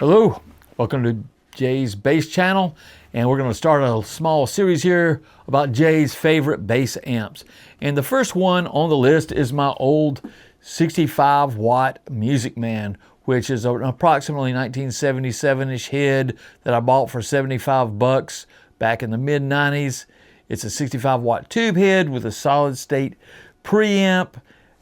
Hello, welcome to Jay's Bass channel, and we're going to start a small series here about Jay's favorite bass amps. And the first one on the list is my old 65 watt Music Man, which is an approximately 1977-ish head that I bought for 75 bucks back in the mid 90s. It's a 65 watt tube head with a solid state preamp.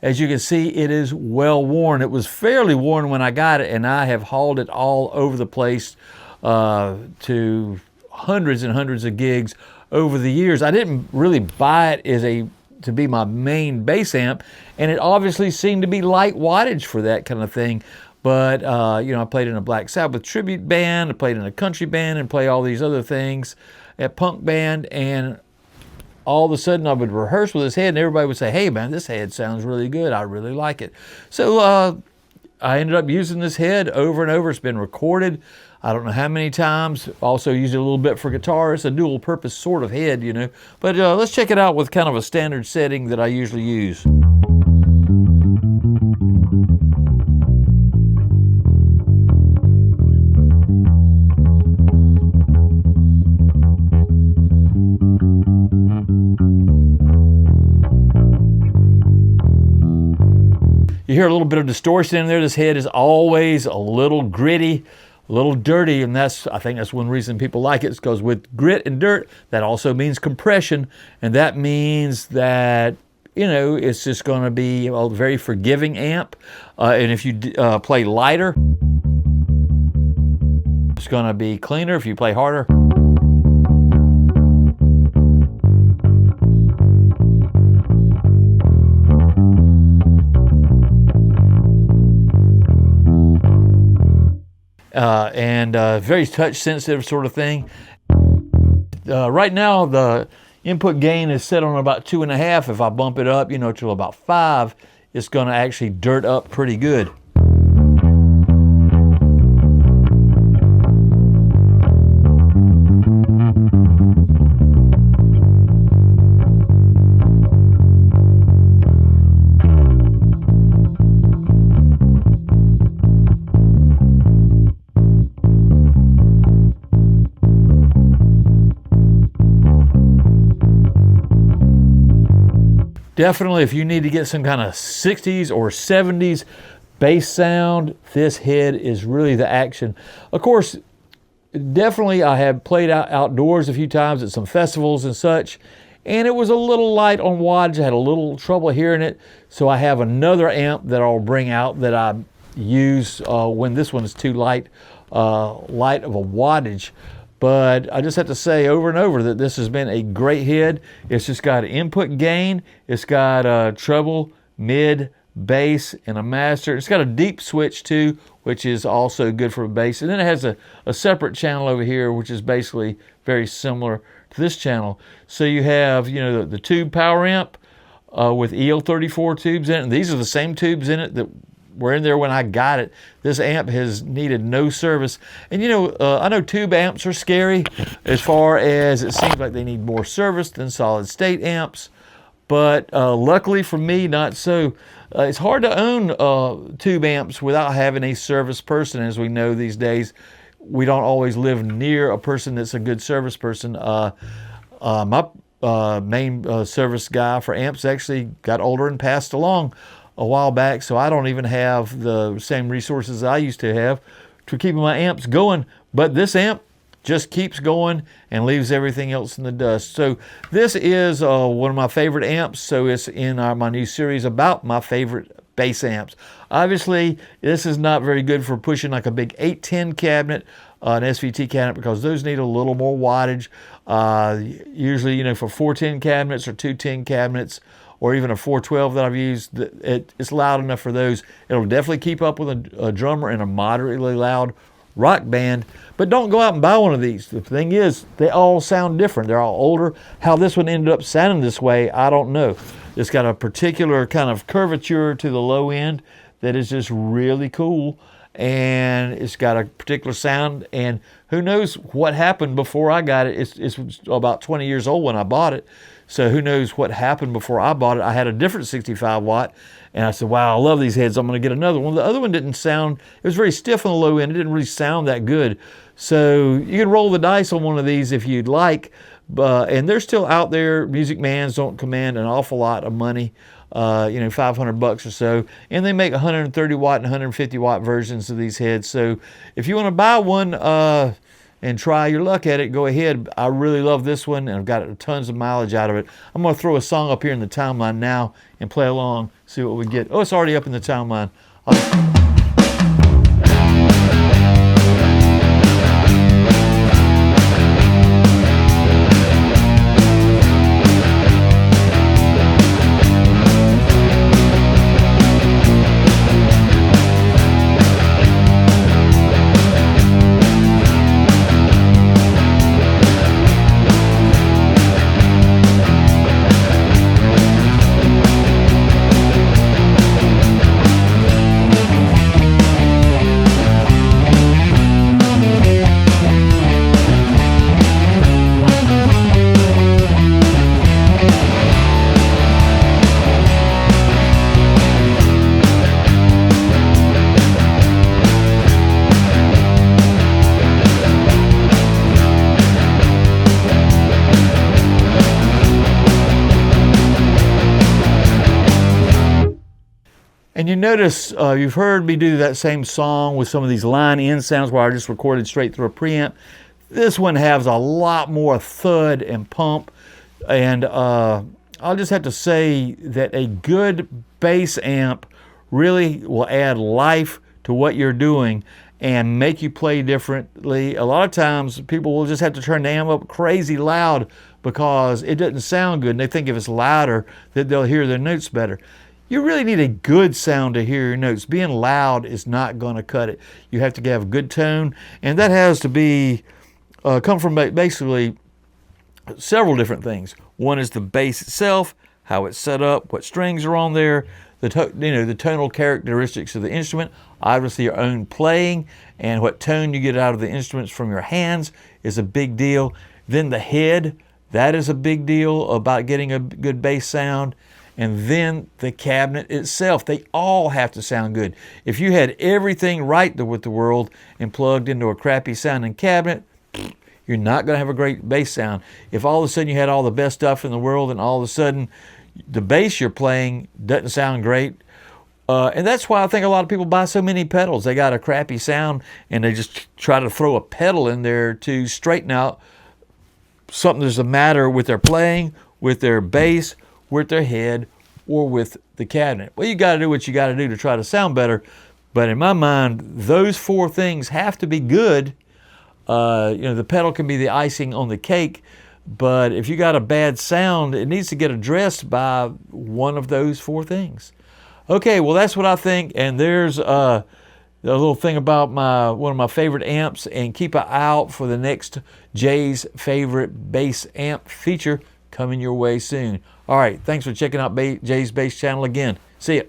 As you can see, it is well worn. It was fairly worn when I got it, and I have hauled it all over the place to hundreds and hundreds of gigs over the years. I didn't really buy it to be my main bass amp, and it obviously seemed to be light wattage for that kind of thing. But I played in a Black Sabbath tribute band, I played in a country band, and play all these other things at punk band, and all of a sudden I would rehearse with this head and everybody would say, "Hey man, this head sounds really good. I really like it." So I ended up using this head over and over. It's been recorded I don't know how many times. Also used it a little bit for guitar. It's a dual purpose sort of head, you know. But let's check it out with kind of a standard setting that I usually use. You hear a little bit of distortion in there. This head is always a little gritty, a little dirty, and I think that's one reason people like it, is because with grit and dirt, that also means compression, and that means that, it's just going to be a very forgiving amp. And if you play lighter, it's going to be cleaner. If you play harder, very touch sensitive sort of thing. Right now the input gain is set on about 2.5. If I bump it up, to about 5, it's going to actually dirt up pretty good. Definitely, if you need to get some kind of 60s or 70s bass sound, this head is really the action. Of course, definitely I have played outdoors a few times at some festivals and such, and it was a little light on wattage. I had a little trouble hearing it, so I have another amp that I'll bring out that I use when this one is too light of a wattage. But I just have to say over and over that this has been a great head. It's just got an input gain. It's got a treble, mid, bass, and a master. It's got a deep switch too, which is also good for a bass. And then it has a separate channel over here, which is basically very similar to this channel. So you have, the tube power amp with EL34 tubes in it. And these are the same tubes in it that were in there when I got it. This amp has needed no service. And I know tube amps are scary as far as it seems like they need more service than solid state amps. But luckily for me, not so. It's hard to own tube amps without having a service person. As we know these days, we don't always live near a person that's a good service person. My main service guy for amps actually got older and passed along a while back, so I don't even have the same resources I used to have to keep my amps going. But this amp just keeps going and leaves everything else in the dust. So this is one of my favorite amps, so it's in my new series about my favorite bass amps. Obviously, this is not very good for pushing like a big 810 cabinet, an SVT cabinet, because those need a little more wattage. Usually, for 410 cabinets or 210 cabinets, or even a 412 that I've used, it's loud enough for those. It'll definitely keep up with a drummer in a moderately loud rock band, but don't go out and buy one of these. The thing is, they all sound different. They're all older. How this one ended up sounding this way, I don't know. It's got a particular kind of curvature to the low end that is just really cool. and it's got a particular sound, and who knows what happened before I got it. It's about 20 years old when I bought it, so who knows what happened before I bought it. I had a different 65 watt, and I said, wow, I love these heads, I'm going to get another one. The other one didn't sound, it was very stiff on the low end, it didn't really sound that good. So you can roll the dice on one of these if you'd like, and they're still out there. Music Mans don't command an awful lot of money. 500 bucks or so, and they make 130 watt and 150 watt versions of these heads. So if you want to buy one and try your luck at it, go ahead. I really love this one, and I've got tons of mileage out of it. I'm going to throw a song up here in the timeline now and play along, see what we get. Oh, it's already up in the timeline. And you notice, you've heard me do that same song with some of these line-in sounds where I just recorded straight through a preamp. This one has a lot more thud and pump, and I'll just have to say that a good bass amp really will add life to what you're doing and make you play differently. A lot of times people will just have to turn the amp up crazy loud because it doesn't sound good, and they think if it's louder that they'll hear their notes better. You really need a good sound to hear your notes. Being loud is not going to cut it. You have to have a good tone, and that has to be come from basically several different things. One is the bass itself, how it's set up, what strings are on there, the tonal characteristics of the instrument, obviously your own playing, and what tone you get out of the instruments from your hands is a big deal. Then the head, that is a big deal about getting a good bass sound. And then the cabinet itself, they all have to sound good. If you had everything right with the world and plugged into a crappy sounding cabinet, you're not going to have a great bass sound. If all of a sudden you had all the best stuff in the world and all of a sudden the bass you're playing doesn't sound great, and that's why I think a lot of people buy so many pedals. They got a crappy sound and they just try to throw a pedal in there to straighten out something that's the matter with their playing, with their bass, with their head, or with the cabinet. Well, you got to do what you got to do to try to sound better, but in my mind, those four things have to be good. The pedal can be the icing on the cake, but if you got a bad sound, it needs to get addressed by one of those four things. Okay, well, that's what I think, and there's a little thing about one of my favorite amps, and keep an eye out for the next Jay's favorite bass amp feature coming your way soon. All right, thanks for checking out Jay's Bass channel again. See ya.